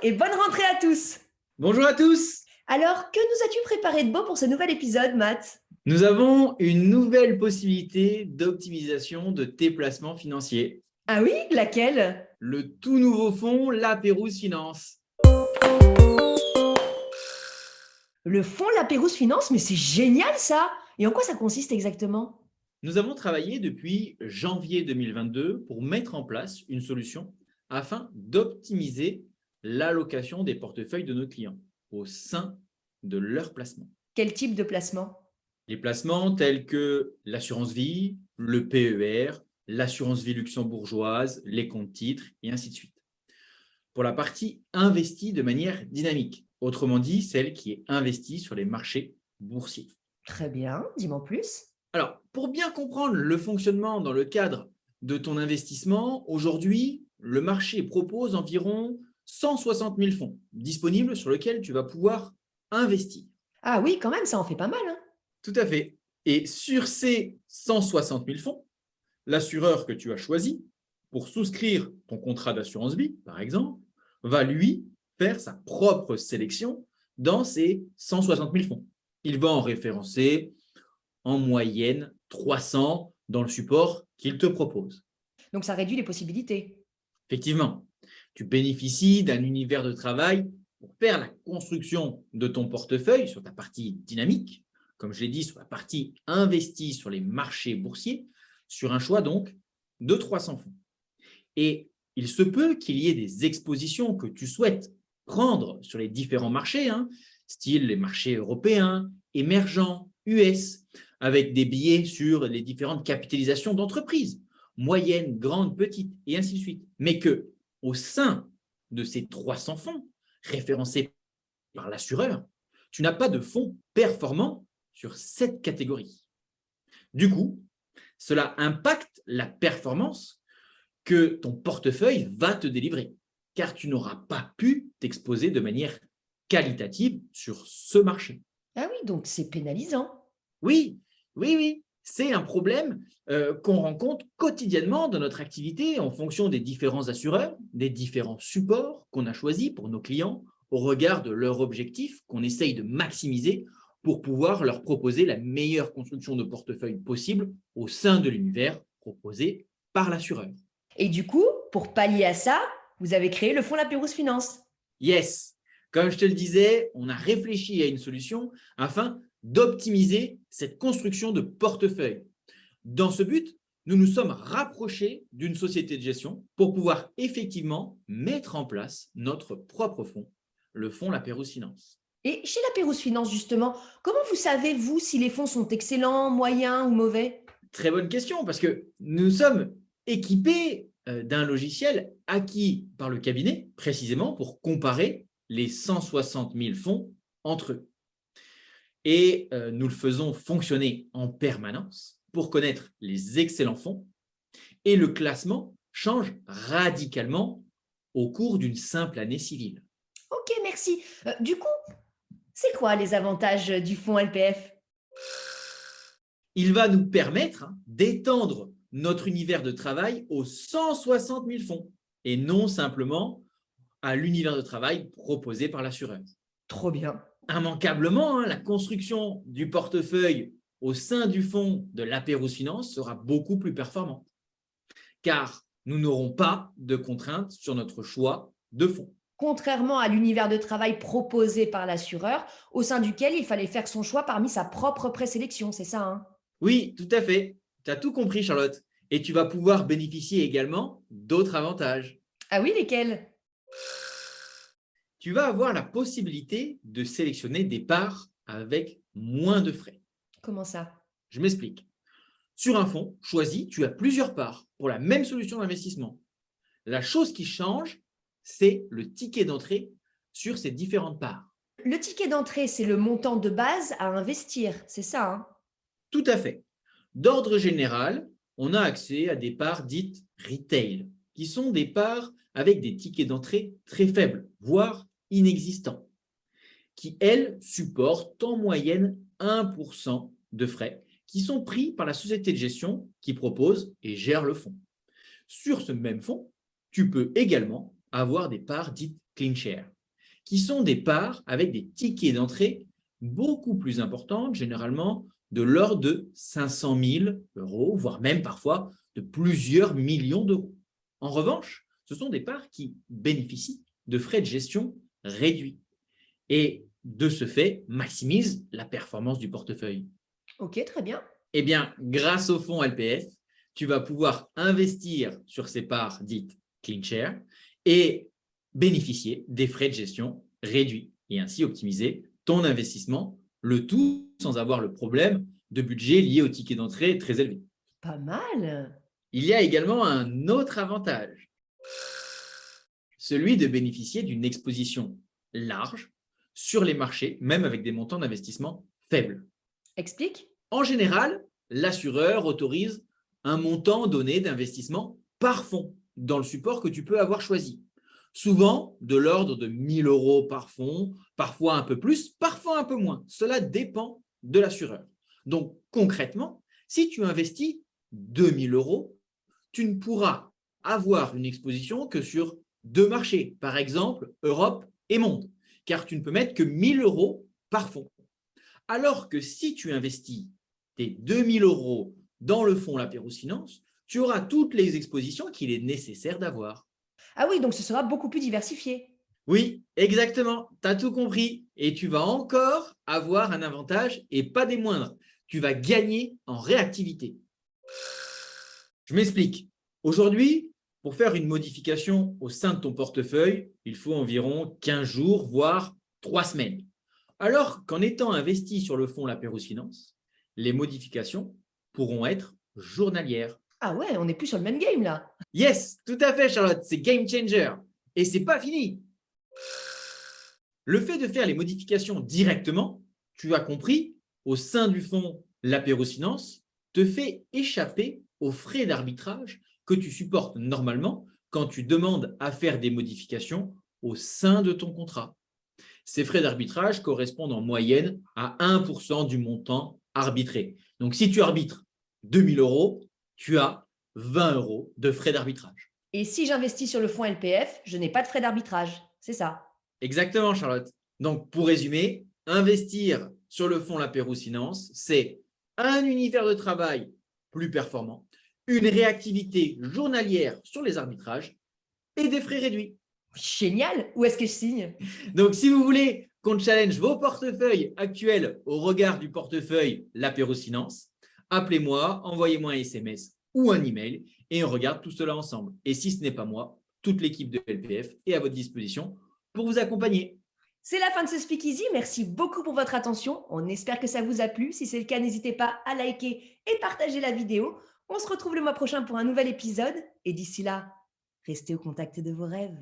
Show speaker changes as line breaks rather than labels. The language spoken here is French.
et bonne rentrée à tous.
Bonjour à tous.
Alors, que nous as-tu préparé de beau pour ce nouvel épisode, Matt?
Nous avons une nouvelle possibilité d'optimisation de tes placements financiers.
Ah oui, laquelle?
Le tout nouveau fonds La Pérouse Finance.
Le fonds La Pérouse Finance, mais c'est génial ça! Et en quoi ça consiste exactement?
Nous avons travaillé depuis janvier 2022 pour mettre en place une solution afin d'optimiser l'allocation des portefeuilles de nos clients au sein de leur placement.
Quel type de placement?
Les placements tels que l'assurance vie, le PER, l'assurance vie luxembourgeoise, les comptes titres et ainsi de suite. Pour la partie investie de manière dynamique, autrement dit, celle qui est investie sur les marchés boursiers.
Très bien, dis-moi en plus.
Alors, pour bien comprendre le fonctionnement dans le cadre de ton investissement, aujourd'hui, le marché propose environ 160 000 fonds disponibles sur lesquels tu vas pouvoir investir.
Ah oui, quand même, ça en fait pas mal, hein?
Tout à fait. Et sur ces 160 000 fonds, l'assureur que tu as choisi pour souscrire ton contrat d'assurance vie, par exemple, va lui faire sa propre sélection dans ces 160 000 fonds. Il va en référencer en moyenne 300 dans le support qu'il te propose.
Donc ça réduit les possibilités.
Effectivement, tu bénéficies d'un univers de travail pour faire la construction de ton portefeuille sur ta partie dynamique, comme je l'ai dit, sur la partie investie sur les marchés boursiers, sur un choix donc de 300 fonds. Et il se peut qu'il y ait des expositions que tu souhaites prendre sur les différents marchés, style les marchés européens, émergents, US, avec des billets sur les différentes capitalisations d'entreprises, moyennes, grandes, petites, et ainsi de suite. Mais que, au sein de ces 300 fonds référencés par l'assureur, tu n'as pas de fonds performants sur cette catégorie. Du coup, cela impacte la performance que ton portefeuille va te délivrer, car tu n'auras pas pu t'exposer de manière qualitative sur ce marché.
Ah oui, donc c'est pénalisant.
Oui, oui, c'est un problème qu'on rencontre quotidiennement dans notre activité en fonction des différents assureurs, des différents supports qu'on a choisis pour nos clients au regard de leur objectif qu'on essaye de maximiser pour pouvoir leur proposer la meilleure construction de portefeuille possible au sein de l'univers proposé par l'assureur.
Et du coup, pour pallier à ça, vous avez créé le fonds La Pérouse Finance.
Yes, comme je te le disais, on a réfléchi à une solution afin d'optimiser cette construction de portefeuille. Dans ce but, nous nous sommes rapprochés d'une société de gestion pour pouvoir effectivement mettre en place notre propre fonds, le fonds La Pérouse Finance.
Et chez La Pérouse Finance, justement, comment vous savez, vous, si les fonds sont excellents, moyens ou mauvais?
Très bonne question, parce que nous sommes équipés d'un logiciel acquis par le cabinet, précisément pour comparer les 160 000 fonds entre eux. Et nous le faisons fonctionner en permanence pour connaître les excellents fonds. Et le classement change radicalement au cours d'une simple année civile.
Ok, merci. Du coup, c'est quoi les avantages du fonds LPF?
Il va nous permettre d'étendre notre univers de travail aux 160 000 fonds et non simplement à l'univers de travail proposé par l'assureur.
Trop bien.
Immanquablement, la construction du portefeuille au sein du fonds de La Pérouse Finance sera beaucoup plus performante, car nous n'aurons pas de contraintes sur notre choix de fonds.
Contrairement à l'univers de travail proposé par l'assureur, au sein duquel il fallait faire son choix parmi sa propre présélection, c'est ça, hein?
Oui, tout à fait. Tu as tout compris, Charlotte. Et tu vas pouvoir bénéficier également d'autres avantages.
Ah oui, lesquels?
Tu vas avoir la possibilité de sélectionner des parts avec moins de frais.
Comment ça?
Je m'explique. Sur un fonds choisi, tu as plusieurs parts pour la même solution d'investissement. La chose qui change, c'est le ticket d'entrée sur ces différentes parts.
Le ticket d'entrée, c'est le montant de base à investir, c'est ça, hein?
Tout à fait. D'ordre général, on a accès à des parts dites retail, qui sont des parts avec des tickets d'entrée très faibles, voire inexistants, qui, elles, supportent en moyenne 1% de frais qui sont pris par la société de gestion qui propose et gère le fonds. Sur ce même fonds, tu peux également avoir des parts dites clean share, qui sont des parts avec des tickets d'entrée beaucoup plus importantes, généralement de l'ordre de 500 000 euros, voire même parfois de plusieurs millions d'euros. En revanche, ce sont des parts qui bénéficient de frais de gestion réduits et de ce fait maximisent la performance du portefeuille.
Ok, très bien.
Eh bien, grâce au fonds LPF, tu vas pouvoir investir sur ces parts dites clean share et bénéficier des frais de gestion réduits et ainsi optimiser ton investissement, le tout sans avoir le problème de budget lié au ticket d'entrée très élevé.
Pas mal.
Il y a également un autre avantage, celui de bénéficier d'une exposition large sur les marchés, même avec des montants d'investissement faibles.
Explique.
En général, l'assureur autorise un montant donné d'investissement par fonds dans le support que tu peux avoir choisi. Souvent de l'ordre de 1 000 euros par fonds, parfois un peu plus, parfois un peu moins. Cela dépend de l'assureur. Donc concrètement, si tu investis 2 000 euros, tu ne pourras avoir une exposition que sur 2 marchés, par exemple Europe et monde, car tu ne peux mettre que 1 000 euros par fonds. Alors que si tu investis tes 2 000 euros dans le fonds Lapérouse Finance, tu auras toutes les expositions qu'il est nécessaire d'avoir.
Ah oui, donc ce sera beaucoup plus diversifié.
Oui, exactement, tu as tout compris. Et tu vas encore avoir un avantage et pas des moindres. Tu vas gagner en réactivité. Je m'explique. Aujourd'hui, pour faire une modification au sein de ton portefeuille, il faut environ 15 jours, voire 3 semaines. Alors qu'en étant investi sur le fonds Lapérouse Finance, les modifications pourront être journalières.
Ah ouais, on n'est plus sur le même game là.
Yes, tout à fait, Charlotte, c'est game changer. Et c'est pas fini. Le fait de faire les modifications directement, tu as compris, au sein du fonds Lapérouse Finance, te fait échapper aux frais d'arbitrage que tu supportes normalement quand tu demandes à faire des modifications au sein de ton contrat. Ces frais d'arbitrage correspondent en moyenne à 1% du montant arbitré. Donc, si tu arbitres 2 000 euros, tu as 20 euros de frais d'arbitrage.
Et si j'investis sur le fonds LPF, je n'ai pas de frais d'arbitrage. C'est ça.
Exactement, Charlotte. Donc, pour résumer, investir sur le fonds Lapérouse Finance, c'est un univers de travail plus performant, une réactivité journalière sur les arbitrages et des frais réduits.
Génial. Où est-ce que je signe?
Donc, si vous voulez qu'on challenge vos portefeuilles actuels au regard du portefeuille Lapérouse Finance, appelez-moi, envoyez-moi un SMS ou un email et on regarde tout cela ensemble. Et si ce n'est pas moi, toute l'équipe de LPF est à votre disposition pour vous accompagner.
C'est la fin de ce Speakeasy. Merci beaucoup pour votre attention. On espère que ça vous a plu. Si c'est le cas, n'hésitez pas à liker et partager la vidéo. On se retrouve le mois prochain pour un nouvel épisode. Et d'ici là, restez au contact de vos rêves.